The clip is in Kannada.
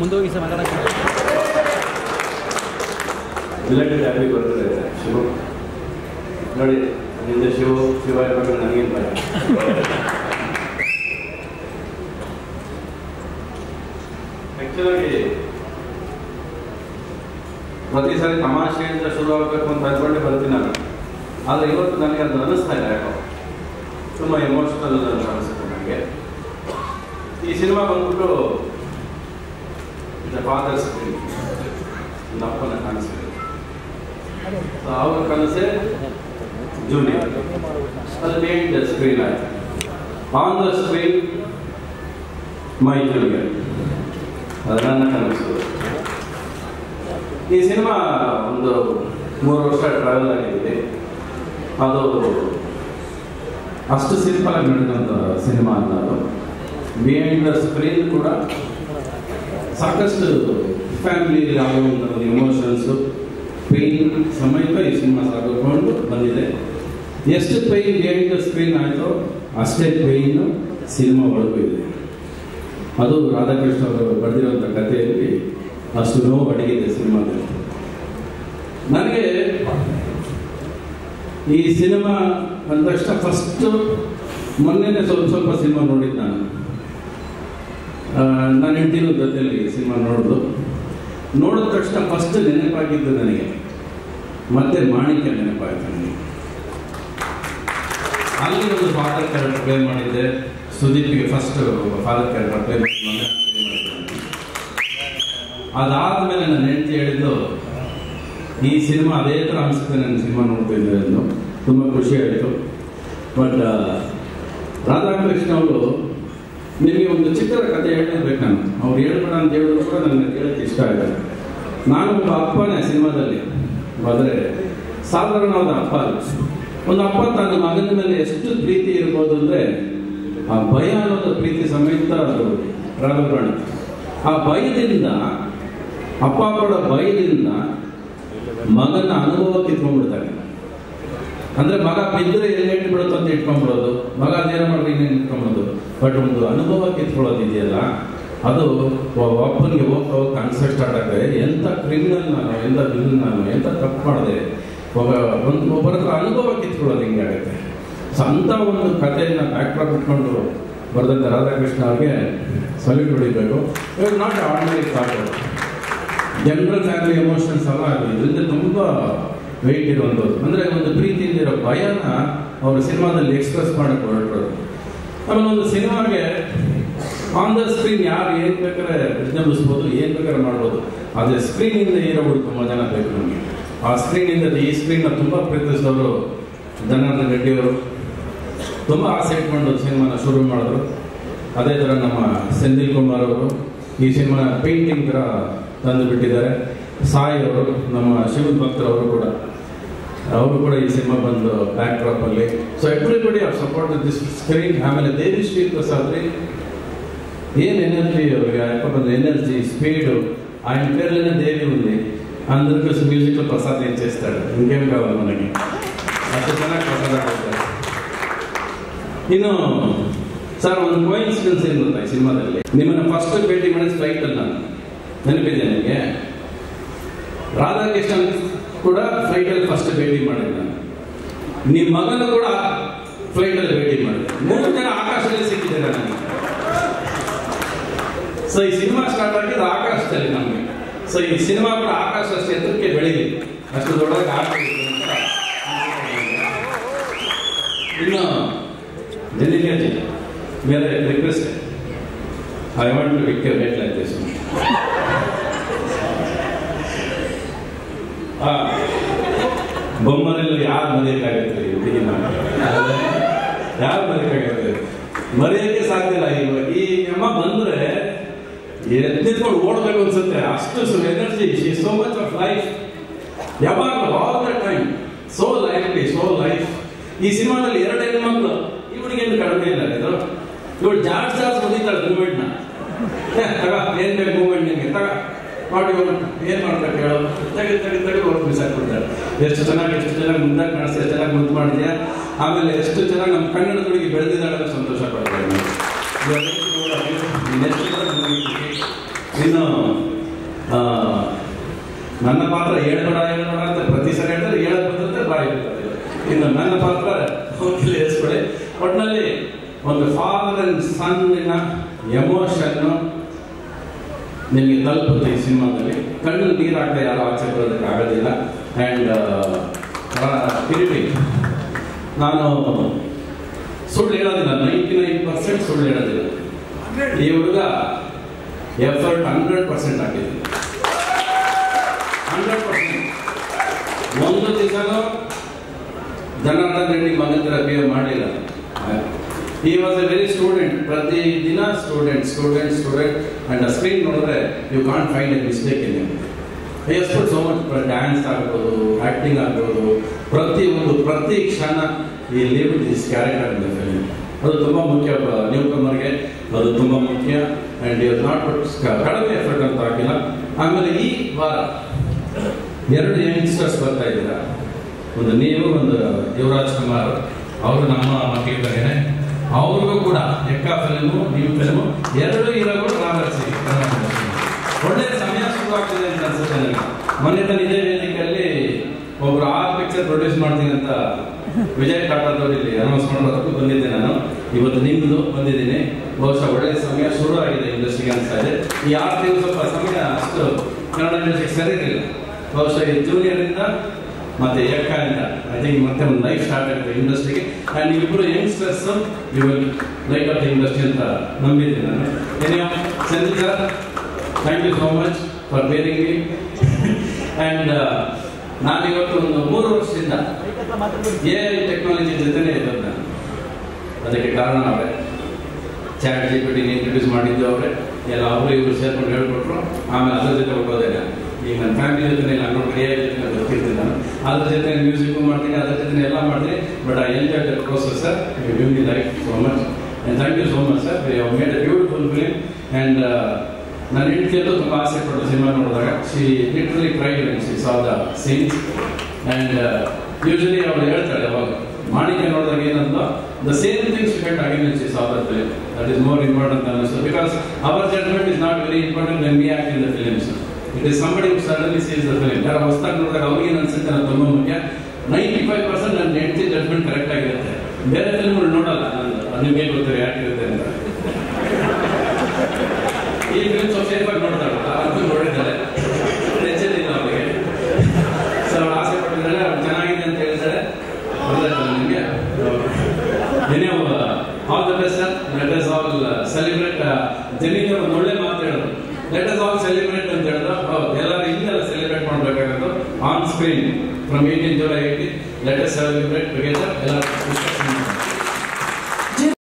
ಮುಂದೋಗಿ ಸರ್ ಮಾತಾಡೋಕ್ಕೆ. ರಿಲೇಟೆಡ್ ಹ್ಯಾಪಿ ಬರ್ತಾರೆ ಶಿವ ನೋಡಿ, ನಿಂದ ಶಿವ ಇರಬೇಕು, ನನಗೇನು ಭಯ. ಆ್ಯಕ್ಚುಲಾಗಿ ಪ್ರತಿ ಸಾರಿ ತಮಾಷೆಯಿಂದ ಶುರು ಆಗಬೇಕು ಅಂತ ಅಂದ್ಕೊಂಡೆ ಬರ್ತೀನಿ ನಾನು. ಆದರೆ ಇವತ್ತು ನನಗೆ ಅದು ಅನ್ನಿಸ್ತಾ ಇಲ್ಲ, ಯಾಕೋ ತುಂಬ ಎಮೋಷ್ನಲ್ ಅಂತ ಅನಿಸುತ್ತೆ ನನಗೆ. ಈ ಸಿನಿಮಾ ಬಂದ್ಬಿಟ್ಟು ದ ಫಾದರ್ಸ್ ಸ್ಕ್ರೀನ್, ಒಂದು ಅಪ್ಪನ ಕನಸು. ಅವ್ರ ಕನಸೇ ಜೂನಿಯರ್, ಅದು ಮೇನ್ ದ ಸ್ಕ್ರೀನ್ ಆಯ್ತು. On the screen my junior, ಅದು ನನ್ನ ಕನಸು. ಈ ಸಿನಿಮಾ ಒಂದು 3 ವರ್ಷ ಟ್ರಾವೆಲ್ ಆಗಿದೆ. ಅದು ಅಷ್ಟು ಸಿಂಪಲ್ ಆಗಿ ನಡೆದಂಥ ಸಿನಿಮಾ ಅನ್ನೋದು. ಬಿಹೈಂಡ್ ದ ಸ್ಕ್ರೀನ್ ಕೂಡ ಸಾಕಷ್ಟು ಫ್ಯಾಮಿಲಿ ಆಗೋ ಒಂದು ಇಮೋಷನ್ಸು, ಪೇಯ್ನ್ ಸಮೇತ ಈ ಸಿನಿಮಾ ಸಾಗಿಕೊಂಡು ಬಂದಿದೆ. ಎಷ್ಟು ಪೇಯ್ನ್ ಬಿಹೈಂಡ್ ದ ಸ್ಕ್ರೀನ್ ಆಯಿತೋ ಅಷ್ಟೇ ಪೇಯ್ನು ಸಿನಿಮಾ ಒಳಗೂ ಇದೆ. ಅದು ರಾಧಾಕೃಷ್ಣ ಅವರು ಬರೆದಿರುವಂಥ ಕಥೆಯಲ್ಲಿ ಅಷ್ಟು ನೋವು ಅಡಗಿದೆ ಸಿನಿಮಾದಲ್ಲಿ. ನನಗೆ ಈ ಸಿನಿಮಾ ಅಂದ ತಕ್ಷಣ ಫಸ್ಟು ಮೊನ್ನೆ ಸ್ವಲ್ಪ ಸಿನಿಮಾ ನೋಡಿದ್ದು ನಾನು. ನಾನು ಹೆಂಡತಿನೂ ಜೊತೆಯಲ್ಲಿ ಸಿನಿಮಾ ನೋಡಿದ ತಕ್ಷಣ ಫಸ್ಟ್ ನೆನಪಾಗಿದ್ದು ನನಗೆ ಮತ್ತೆ ಮಾಣಿಕ್ಯ ನೆನಪಾಯಿತು ನನಗೆ. ಅಲ್ಲಿ ಒಂದು ಫಾದರ್ ಕ್ಯಾರೆಕ್ಟರ್ ಪ್ಲೇ ಮಾಡಿದ್ದೆ. ಸುದೀಪ್ಗೆ ಫಸ್ಟ್ ಫಾದರ್ ಕ್ಯಾರೆಕ್ಟರ್ ಪ್ಲೇ ಮಾಡಿ ಅದಾದಮೇಲೆ ನನ್ನ ಹೆಂಡತಿ ಹೇಳಿದ್ದು, ಈ ಸಿನಿಮಾ ಅದೇ ಥರ ಅನಿಸುತ್ತೆ ನನ್ನ ಸಿನಿಮಾ ನೋಡ್ತಿದ್ದೆ ಎಂದು. ತುಂಬ ಖುಷಿ ಆಯಿತು. ಬಟ್ ರಾಧಾಕೃಷ್ಣ ಅವರು ನಿಮಗೆ ಒಂದು ಚಿತ್ರದ ಕಥೆ ಹೇಳಿರ್ಬೇಕು. ಅವ್ರು ಹೇಳ್ಬೇಡ ಅಂತ ಹೇಳಿದ್ರು ಕೂಡ ನನಗೆ ಕೇಳೋಕ್ಕೆ ಇಷ್ಟ ಆಗಿದೆ. ನಾನು ಒಬ್ಬ ಅಪ್ಪನೇ ಸಿನಿಮಾದಲ್ಲಿ, ಆದರೆ ಸಾಧಾರಣವಾದ ಅಪ್ಪ ಅಲ್ಲ. ಒಂದು ಅಪ್ಪ ತನ್ನ ಮಗನ ಮೇಲೆ ಎಷ್ಟು ಪ್ರೀತಿ ಇರ್ಬೋದು ಅಂದರೆ, ಆ ಭಯ ಅನ್ನೋದು ಪ್ರೀತಿ ಸಮೇತ ಅದು ಪ್ರಾರಂಭ. ಆ ಭಯದಿಂದ, ಅಪ್ಪ ಕೊಡೋ ಭಯದಿಂದ ಮಗನ ಅನುಭವ ಕಿತ್ಕೊಂಡ್ಬಿಡ್ತಾರೆ. ಅಂದರೆ ಮಗ ಬಿದ್ದರೆ ಎಲ್ಲಿ ಇಟ್ಬಿಡುತ್ತೋ ಅಂತ ಇಟ್ಕೊಂಡ್ಬಿಡೋದು, ಮಗ ಅದೇನು ಮಾಡಿದ್ರೆ ಇನ್ನೇನು ಇಟ್ಕೊಂಡ್ಬಿಡೋದು. ಬಟ್ ಒಂದು ಅನುಭವ ಕಿತ್ಕೊಳ್ಳೋದು ಇದೆಯಲ್ಲ, ಅದು ಒಬ್ಬನಿಗೆ ಹೋಗಿ ಅನ್ಸಕ್ಕೆ ಸ್ಟಾರ್ಟ್ ಆಗ್ತದೆ. ಎಂಥ ಕ್ರಿಮಿನಲ್ ನಾನು, ಎಂಥ ವಿಲನ್ ನಾನು, ಎಂಥ ತಪ್ಪು ಮಾಡಿದೆ, ಒಬ್ಬರ ಅನುಭವ ಕಿತ್ಕೊಳ್ಳೋದು ಹಿಂಗೆ ಆಗುತ್ತೆ. ಸೊ ಅಂಥ ಒಂದು ಕಥೆಯನ್ನು ಬ್ಯಾಕ್ಡ್ರಾಪ್ ಇಟ್ಕೊಂಡು ಬರೆದಂಥ ರಾಧಾಕೃಷ್ಣ ಅವ್ರಿಗೆ ಸಲ್ಯೂಟ್ ಹೊಡಿಬೇಕು. ಇವಾಗ not ordinary thought, general family emotions ಎಲ್ಲ ಇದರಿಂದ ತುಂಬ ವೆಯ್ಟ್ ಇರುವಂಥದ್ದು. ಅಂದರೆ ಒಂದು ಪ್ರೀತಿಯಿಂದಿರೋ ಭಯನ ಅವರು ಸಿನಿಮಾದಲ್ಲಿ ಎಕ್ಸ್ಪ್ರೆಸ್ ಮಾಡೋಕ್ಕೆ ಹೊರಟರು. ಆಮೇಲೆ ಒಂದು ಸಿನಿಮಾಗೆ ಆನ್ ದ ಸ್ಕ್ರೀನ್ ಯಾರು ಏನು ಬೇಕಾದ್ರೆ ವಿಜೃಂಭಿಸ್ಬೋದು, ಏನು ಬೇಕಾದ್ರೆ ಮಾಡ್ಬೋದು. ಆದರೆ ಸ್ಕ್ರೀನಿಂದ ಇರೋರು ತುಂಬ ಜನ ಬೇಕು ನಮಗೆ. ಆ ಸ್ಕ್ರೀನಿಂದ ಈ ಸ್ಕ್ರೀನ್ನ ತುಂಬ ಪ್ರೀತಿಸಿದವರು ಜನಾರ್ದನ್ ರೆಡ್ಡಿ ಅವರು ತುಂಬ ಆಸೆ ಇಟ್ಕೊಂಡು ಸಿನಿಮಾನ ಶುರು ಮಾಡಿದ್ರು. ಅದೇ ಥರ ನಮ್ಮ ಸೆಂದಿಲ್ ಕುಮಾರ್ ಅವರು ಈ ಸಿನಿಮಾನ ಪೇಂಟಿಂಗ್ ಥರ ತಂದು ಬಿಟ್ಟಿದ್ದಾರೆ. ಸಾಯಿ ಅವರು, ನಮ್ಮ ಶಿವನ್ ಭಕ್ತರವರು ಕೂಡ ಈ ಸಿನಿಮಾ ಬಂದು ಬ್ಯಾಕ್ ಡ್ರಾಪಲ್ಲಿ. So everybody are support this screen. ಆಮೇಲೆ ದೇವಿ ಶ್ರೀ ಪ್ರಸಾದ್ ರೀ, ಏನು ಎನರ್ಜಿ ಅವ್ರಿಗೆ, ಯಾಕಂದ್ರೆ ఎనర్జీ స్పీడ్, ఆయన పేర్లోనే దేవి ఉంది. అందరికీ మ్యూజిక్లో ప్రసాద్ ఏం చేస్తాడు, ఇంకేం కావాలి మనకి, అಷ್ಟು ಚೆನ್ನಾಗಿ ಪ್ರಸಾದ ಕೊಡ್ತಾರೆ. ಇನ್ನು ಸರ್ ಒಂದು ಕೋಇನ್ಸಿಡೆನ್ಸ್ ಏನು ಗೊತ್ತಾ, ಈ ಸಿನಿಮಾದಲ್ಲಿ ನಿಮ್ಮನ್ನು ಫಸ್ಟ್ ಭೇಟಿ ಮಾಡಿದ ಫ್ಲೈಟಲ್ಲಿ ನಾನು ನೆನಪಿದೆ ನನಗೆ. ರಾಧಾಕೃಷ್ಣನ್ ಕೂಡ ಫ್ಲೈಟಲ್ಲಿ ಫಸ್ಟ್ ಭೇಟಿ ಮಾಡಿದ್ದೆ ನಾನು. ನಿಮ್ಮ ಮಗನ ಕೂಡ ಫ್ಲೈಟಲ್ಲಿ ಭೇಟಿ ಮಾಡಿದೆ. 3 ಜನ ಆಕಾಶದಲ್ಲಿ ಸಿಕ್ಕಿದ್ದಾರೆ ನನಗೆ. ಸೊ ಈ ಸಿನಿಮಾ ಸ್ಟಾರ್ಟ್ ಆಗಿದ್ದು ಆಕಾಶದಲ್ಲಿ ನಮಗೆ. ಸೊ ಈ ಸಿನಿಮಾ ಕೂಡ ಆಕಾಶ ಅಷ್ಟು ಎತ್ತರಕ್ಕೆ ಬೆಳೀಲಿ, ಅಷ್ಟು ದೊಡ್ಡದಾಗಿ ಆಗ್ತದೆ ಅಂತ. ಇನ್ನು ಜನಿಗೆ ಬೇರೆ request, I want to pick rate like this. ಬೊಮ್ಮನಲ್ಲಿ ಯಾರು ಮರೆಯಕ್ಕಾಗುತ್ತೆ? ಹುಡುಗಿನ ಯಾರು ಮರೆಯಕ್ಕಾಗುತ್ತೆ? ಮರೆಯಕ್ಕೆ ಸಾಧ್ಯ ಇಲ್ಲ. ಈ ಅಮ್ಮ ಬಂದ್ರೆ ಎದ್ದಿದ್ಕೊಂಡು ಓಡಬೇಕು ಅನ್ಸುತ್ತೆ, ಅಷ್ಟು energy. She so much of life, ಯಾವಾಗಲೂ ಆಲ್ ದ ಟೈಮ್ ಸೋ ಲೈಫ್ಲಿ, ಸೋ ಲೈಫ್. ಈ ಸಿನಿಮಾದಲ್ಲಿ 2 ಹೆಣ್ಮಕ್ಳು, ಇವಳಿಗೇನು ಕಡಿಮೆ ಇಲ್ಲ. ಇವಳು ಜಾಸ್ತಿ ಬಂದಿದ್ದಾಳೆ ಮೂಮೆಂಟ್ನ. ಏನ್ ಬೇಕು ಮೂಮೆಂಟ್ ನಿಮಗೆ ತಗ ಮಾಡಿ, ಏನ್ ಮಾಡ್ಬೇಕು ಹೇಳು, ತೆಗೆದು ಹೊರಗೆ ಬಿಸಾಕ್ಬಿಡ್ತಾಳೆ. ಎಷ್ಟು ಚೆನ್ನಾಗಿ ಮುಂದಾಗಿ ಕಾಣಿಸ್ತಾ, ಎಷ್ಟು ಚೆನ್ನಾಗಿ ಮುದ್ದು ಮಾಡಿದ್ಯಾ. ಆಮೇಲೆ ಎಷ್ಟು ಚೆನ್ನಾಗಿ ನಮ್ಮ ಕನ್ನಡದೊಳಗೆ ಬೆಳೆದಿದ್ದಾಳೆ, ಸಂತೋಷ ಪಡ್ತಾರೆ. ಇನ್ನು ನನ್ನ ಪಾತ್ರ ಹೇಳ್ಬೇಡ ಅಂತ ಪ್ರತಿ ಸರಿ ಹೇಳ್ತಾರೆ, ಹೇಳಕ್ ಬಂದಂತೆ ಬಾಯಿ ಬಿಡ್ತಾರೆ. ಇನ್ನು ನನ್ನ ಪಾತ್ರ ಹೇಳಿಸ್ಕೊಳ್ಳಿ. ಒಟ್ಟಿನಲ್ಲಿ ಒಂದು ಫಾದರ್ ಅಂಡ್ ಸನ್ನಿನ ಎಮೋಷನ್ನು ನಿಮಗೆ ತಲುಪುತ್ತೆ ಈ ಸಿನಿಮಾದಲ್ಲಿ. ಕಣ್ಣು ನೀರಾಗ್ತಾ ಯಾರು ಆಚೆ ಬರೋದಕ್ಕೆ ಆಗೋದಿಲ್ಲ. ಆ್ಯಂಡ್ ಕಿರೀಟಿ, ನಾನು ಸುಳ್ಳು ಹೇಳೋದಿಲ್ಲ, 99% ಸುಳ್ಳು ಹೇಳೋದಿಲ್ಲ. ಈ ಹುಡುಗ ಎಫರ್ಟ್ 100% ಹಾಕಿದ್ದೀನಿ, 100%. ಒಂದು ದಿವಸನೂ ಜನಾರ್ದನ್ ರೆಡ್ಡಿ ಮಗನ ಥರ ಬಿಹೇವ್ ಮಾಡಲಿಲ್ಲ. He was a very student, ಪ್ರತಿ ದಿನ ಸ್ಟೂಡೆಂಟ್ ಅಂಡ್ ಸ್ಕ್ರೀನ್ ನೋಡಿದ್ರೆ you can't find a mistake in him. He has put so much, dance ಆಗ್ಬೋದು, ಆಕ್ಟಿಂಗ್ ಆಗ್ಬೋದು, ಪ್ರತಿ ಕ್ಷಣ ಈ live this character in the film. ಅದು ತುಂಬ ಮುಖ್ಯ, ನ್ಯೂ ಕಮರ್ಗೆ ಅದು ತುಂಬ ಮುಖ್ಯ. ಆ್ಯಂಡ್ ಯು ನಾಟ್ ಕಡಿಮೆ ಎಫರ್ಟ್ ಅಂತ ಹಾಕಿಲ್ಲ. ಆಮೇಲೆ ಈ ವಾರ 2 ಯಂಗ್ಸ್ಟರ್ಸ್ ಬರ್ತಾ ಇದ್ದೀರಾ, ಒಂದು ನೀವು, ಒಂದು ಯುವರಾಜ್ ಕುಮಾರ್. ಅವರು ನಮ್ಮ ಮಕ್ಕಳಿದ್ದಾಗೇನೆ, ಅವ್ರಿಗೂ ಕೂಡ ಎಕ್ಕ ಫಿಲ್ಮು, ನ್ಯೂ ಫಿಲ್ಮು 2 ಹೀರೋಗಳು ರಾಮರ್ಸಿ. ಒಳ್ಳೆ ಸಮಯ ಶುರು ಆಗ್ತಿದೆ ಅಂತ ಅನ್ಸುತ್ತೆ ನನಗೆ. ಮೊನ್ನೆ ತಾನು ಇದೇ ವೇದಿಕೆಯಲ್ಲಿ ಒಬ್ರು 6 ಪಿಕ್ಚರ್ ಪ್ರೊಡ್ಯೂಸ್ ಮಾಡ್ತೀನಿ ಅಂತ ವಿಜಯ್ ಟಾಟಾದವ್ರು ಇಲ್ಲಿ ಅನೌನ್ಸ್ ಮಾಡೋದಕ್ಕೂ ಬಂದಿದ್ದೆ ನಾನು. ಇವತ್ತು ನಿಮ್ದು ಬಂದಿದ್ದೀನಿ. ಬಹುಶಃ ಒಳ್ಳೆ ಸಮಯ ಶುರು ಆಗಿದೆ ಇಂಡಸ್ಟ್ರಿಗೆ ಅನಿಸ್ತಾ ಇದೆ. ಈ 6 ತಿಂಗಳು ಸ್ವಲ್ಪ ಸಮಯ ಅಷ್ಟು ಕನ್ನಡ ಇಂಡಸ್ಟ್ರಿಗೆ ಸರಿ ಇರಲಿಲ್ಲ. ಬಹುಶಃ ಈ ಜೂನಿಯರಿಂದ ಮತ್ತೆ ಎಕ್ಕಾಯಿಂದ ಐ ಥಿಂಕ್ ಮತ್ತೆ ಒಂದು ಲೈಫ್ ಸ್ಟಾರ್ಟ್ ಆಗುತ್ತೆ ಇಂಡಸ್ಟ್ರಿಗೆ. ಆ್ಯಂಡ್ ಇಬ್ಬರು youngsters you will like up the industry ಅಂತ ನಂಬಿದ್ದೀನಿ ನಾನು. ಏನೇ Sanjeev sir, thank you so much for bearing me. And ನಾನಿವತ್ತು ಒಂದು 3 ವರ್ಷದಿಂದ AI ಟೆಕ್ನಾಲಜಿ ಜೊತೆನೇ ಇರೋದು ನಾನು. ಅದಕ್ಕೆ ಕಾರಣ ಅವರೇ, ಚಾಟ್ GPT ಇಂಟ್ರೊಡ್ಯೂಸ್ ಮಾಡಿದ್ದು ಅವರೇ, ಎಲ್ಲ ಅವರು ಇವರು ಸೇರ್ಕೊಂಡು ಹೇಳ್ಕೊಟ್ರು. ಆಮೇಲೆ ಅದ್ರ ಜೊತೆ ಹೋಗೋದೇ ನಾನು. ಈಗ ನನ್ನ ಫ್ಯಾಮಿಲಿ ಜೊತೆ ನಾನು AI ಜೊತೆ ಬರ್ತಿರ್ತೀನಿ. ನಾನು ಅದ್ರ ಜೊತೆ ಮ್ಯೂಸಿಕ್ಕು ಮಾಡ್ತೀನಿ, ಅದ್ರ ಜೊತೆ ಎಲ್ಲ ಮಾಡ್ತೀನಿ. But I enjoy the process sir. You give me life so much and thank you so much sir. You made a beautiful film. And ನನ್ನ ಹೆಂಡತಿಯಲ್ಲೂ ತುಂಬ ಆಸೆ ಪಟ್ಟು ಸಿನಿಮಾ ನೋಡಿದಾಗ she literally cried when she saw the scenes. And usually ಅವಳು ಹೇಳ್ತಾಳೆ ಅವಾಗ ಮಾಣಿಕ್ಯ ನೋಡಿದಾಗ ಏನಂತ, the same things you get again when she saw the film. That is more important ಅನ್ನಿಸ್ತು. Because our judgment is not very important when we act in the films. It is somebody who suddenly sees the film. ಯಾರು ಹೊಸದಾಗಿ ನೋಡಿದಾಗ ಅವ್ರಿಗೇನು ಅನ್ಸುತ್ತೆ ಅನ್ನೋದು ತುಂಬ ಮುಖ್ಯ. 95% ನನ್ನ ಹೆಂಡತಿ ಜಡ್ಜ್ಮೆಂಟ್ ಕರೆಕ್ಟ್ ಆಗಿರುತ್ತೆ. ಬೇರೆ ಫಿಲ್ಮ್ಗಳು ನೋಡಲ್ಲ ನಾನು, ನಿಮಗೆ ಗೊತ್ತಿದೆ ಯಾಕಿರುತ್ತೆ ಅಂತ. ಈ ಫಿಲ್ಮ್ ಸ್ವಲ್ಪ ಸೇಫಾಗಿ ನೋಡ್ತಾಳಲ್ಲ, ಅದು ನೋಡಿದ್ದಾರೆ, ಟೆನ್ಷನ್ ಇಲ್ಲ ಅವರಿಗೆ. ಸೊ ಅವ್ರು ಆಸೆ ಪಟ್ಟಿದ್ದಾರೆ, ಅವ್ರು ಚೆನ್ನಾಗಿದೆ ಅಂತ ಹೇಳ್ತಾರೆ. ಗೊತ್ತಾಯ್ತಲ್ಲ ನಿಮಗೆ. ಏನೇ all the best sir. Let us all celebrate. ಜನಿಗೆ ಒಂದು ಒಳ್ಳೆ ಮಾತು ಹೇಳೋದು, ಲೆಟ್ ಅಸ್ ಆಲ್ ಸೆಲಿಬ್ರೇಟ್ ಅಂತ ಹೇಳಿದ್ರು. ಎಲ್ಲರೂ ಹಿಂಗೆಲ್ಲ ಸೆಲಿಬ್ರೇಟ್ ಮಾಡಬೇಕಾಗುತ್ತೆ on screen from 18 July 18. Let us celebrate together. ಎಲ್ಲ